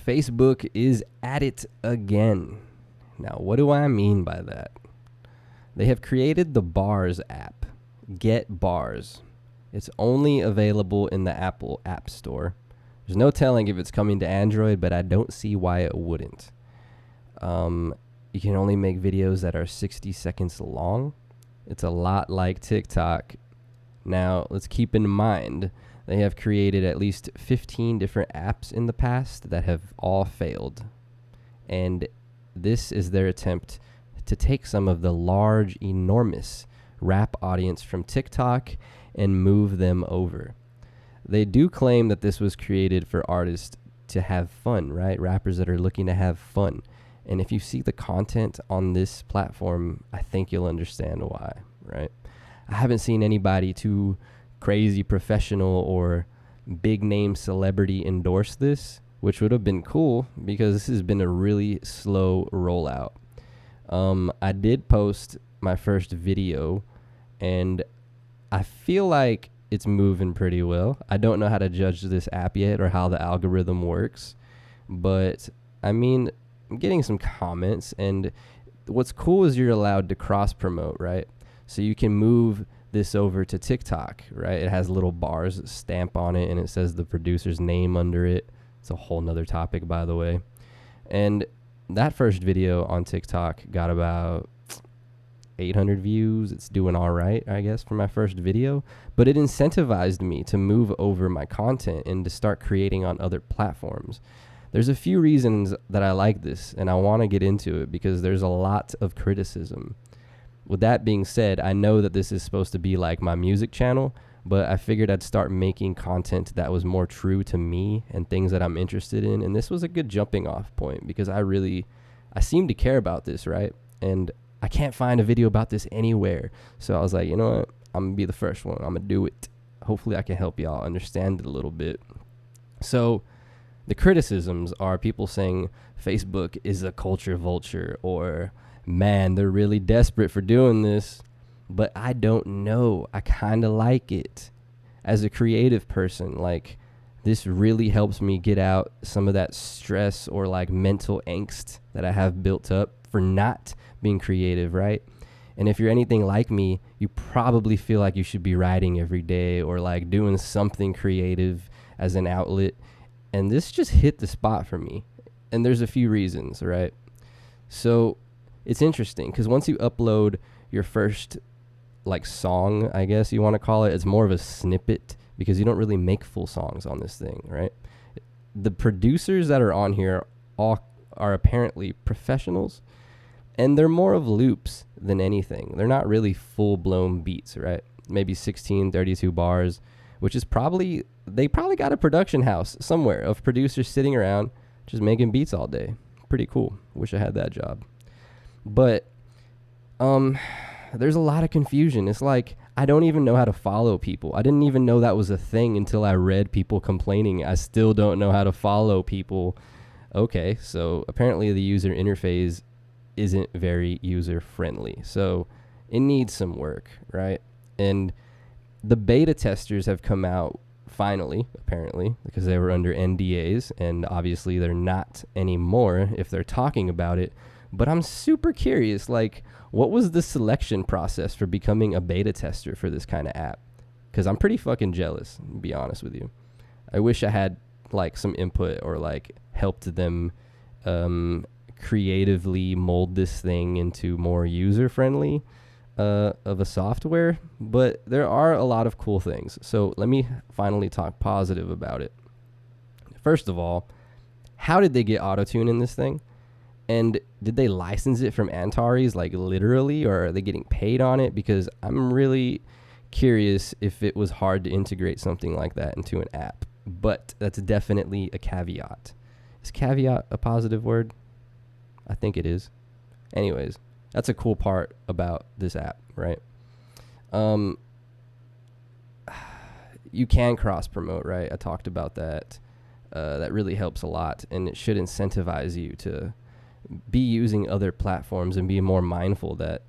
Facebook is at it again. Now, what do I mean by that? They have created the Bars app. Get Bars. It's only available in the Apple App Store. There's no telling if it's coming to Android, but I don't see why it wouldn't. You can only make videos that are 60 seconds long. It's a lot like TikTok. Now, let's keep in mind, they have created at least 15 different apps in the past that have all failed. And this is their attempt to take some of the large, enormous rap audience from TikTok and move them over. They do claim that this was created for artists to have fun, right? Rappers that are looking to have fun. And if you see the content on this platform, I think you'll understand why, right? I haven't seen anybody too crazy professional or big name celebrity endorse this, which would have been cool because this has been a really slow rollout. I did post my first video and I feel like it's moving pretty well. I don't know how to judge this app yet or how the algorithm works, but I mean, I'm getting some comments, and what's cool is you're allowed to cross promote, right? So you can move this over to TikTok, right? It has little bars stamp on it and it says the producer's name under it. It's a whole nother topic, by the way. And that first video on TikTok got about 800 views. It's doing all right, I guess, for my first video, but it incentivized me to move over my content and to start creating on other platforms. There's a few reasons that I like this, and I want to get into it because there's a lot of criticism. With that being said, I know that this is supposed to be like my music channel, but I figured I'd start making content that was more true to me and things that I'm interested in, and this was a good jumping off point because I seem to care about this, right? And I can't find a video about this anywhere. So I was like, you know what? I'm going to be the first one. I'm going to do it. Hopefully I can help y'all understand it a little bit. So the criticisms are people saying Facebook is a culture vulture, or man, they're really desperate for doing this. But I don't know. I kind of like it. As a creative person, like, this really helps me get out some of that stress or like mental angst that I have built up for not being creative, right? And if you're anything like me, you probably feel like you should be writing every day or like doing something creative as an outlet. And this just hit the spot for me. And there's a few reasons, right? So it's interesting because once you upload your first like song, I guess you want to call it, it's more of a snippet because you don't really make full songs on this thing, right? The producers that are on here all are apparently professionals, and they're more of loops than anything. They're not really full-blown beats, right? Maybe 16, 32 bars, which is they probably got a production house somewhere of producers sitting around just making beats all day. Pretty cool. Wish I had that job. But there's a lot of confusion. It's like I don't even know how to follow people. I didn't even know that was a thing until I read people complaining. I still don't know how to follow people. Okay, so apparently the user interface isn't very user friendly. So it needs some work, right? And the beta testers have come out finally, apparently, because they were under NDAs, and obviously they're not anymore if they're talking about it. But I'm super curious, like, what was the selection process for becoming a beta tester for this kind of app? Because I'm pretty fucking jealous, to be honest with you. I wish I had, like, some input or, like, helped them creatively mold this thing into more user-friendly of a software. But there are a lot of cool things. So let me finally talk positive about it. First of all, how did they get autotune in this thing? And did they license it from Antares, like literally, or are they getting paid on it? Because I'm really curious if it was hard to integrate something like that into an app. But that's definitely a caveat. Is caveat a positive word? I think it is. Anyways, that's a cool part about this app, right? You can cross promote, right? I talked about that. That really helps a lot, and it should incentivize you to be using other platforms and be more mindful that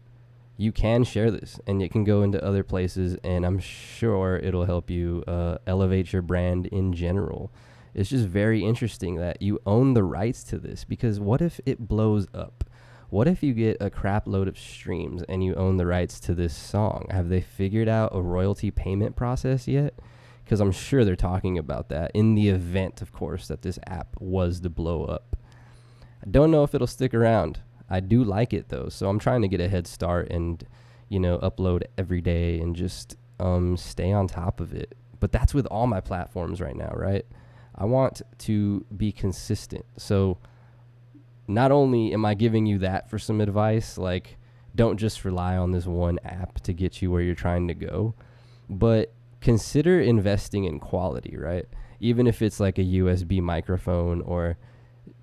you can share this and it can go into other places, and I'm sure it'll help you elevate your brand in general. It's just very interesting that you own the rights to this, because what if it blows up? What if you get a crap load of streams and you own the rights to this song? Have they figured out a royalty payment process yet? Because I'm sure they're talking about that in the event, of course, that this app was to blow up. I don't know if it'll stick around. I do like it though, so I'm trying to get a head start and, upload every day and just stay on top of it. But that's with all my platforms right now, right? I want to be consistent. So not only am I giving you that for some advice, like don't just rely on this one app to get you where you're trying to go, but consider investing in quality, right? Even if it's like a USB microphone or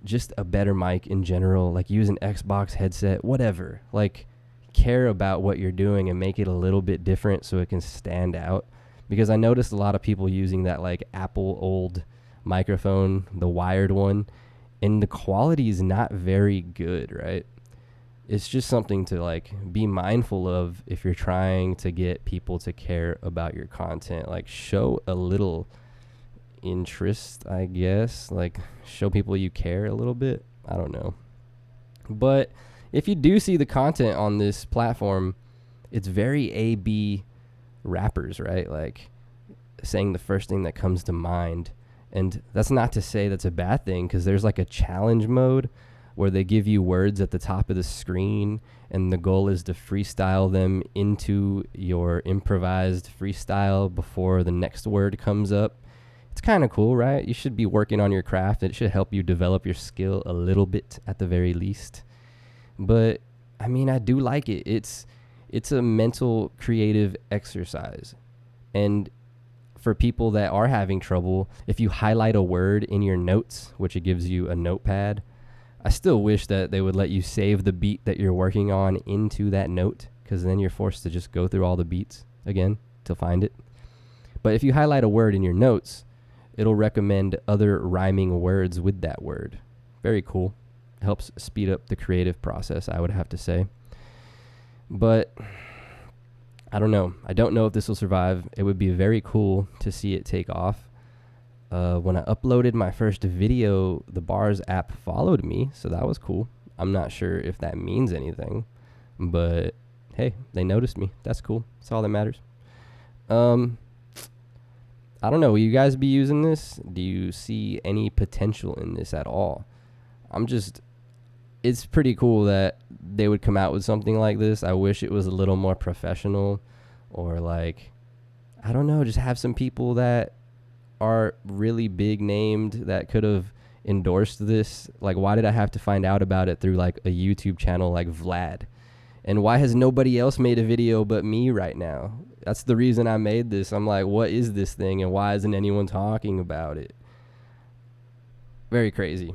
just a better mic in general, like use an Xbox headset, whatever. Like care about what you're doing and make it a little bit different so it can stand out. Because I noticed a lot of people using that like Apple old microphone, the wired one, and the quality is not very good, right? It's just something to like be mindful of if you're trying to get people to care about your content. Like show a little interest, I guess, like show people you care a little bit. I don't know. But if you do see the content on this platform, it's very A-B rappers, right? Like saying the first thing that comes to mind. And that's not to say that's a bad thing, because there's like a challenge mode where they give you words at the top of the screen and the goal is to freestyle them into your improvised freestyle before the next word comes up. It's kind of cool, right? You should be working on your craft. It should help you develop your skill a little bit at the very least. But I mean, I do like it. It's a mental creative exercise. And for people that are having trouble, if you highlight a word in your notes, which it gives you a notepad, I still wish that they would let you save the beat that you're working on into that note, because then you're forced to just go through all the beats again to find it. But if you highlight a word in your notes, it'll recommend other rhyming words with that word. Very cool. Helps speed up the creative process, I would have to say. But I don't know. I don't know if this will survive. It would be very cool to see it take off. When I uploaded my first video, the Bars app followed me, so that was cool. I'm not sure if that means anything, but hey, they noticed me. That's cool. That's all that matters. I don't know. Will you guys be using this? Do you see any potential in this at all? It's pretty cool that they would come out with something like this. I wish it was a little more professional, or like, I don't know, just have some people that are really big named that could have endorsed this. Like, why did I have to find out about it through like a YouTube channel like Vlad? And why has nobody else made a video but me right now? That's the reason I made this. I'm like, what is this thing and why isn't anyone talking about it? Very crazy.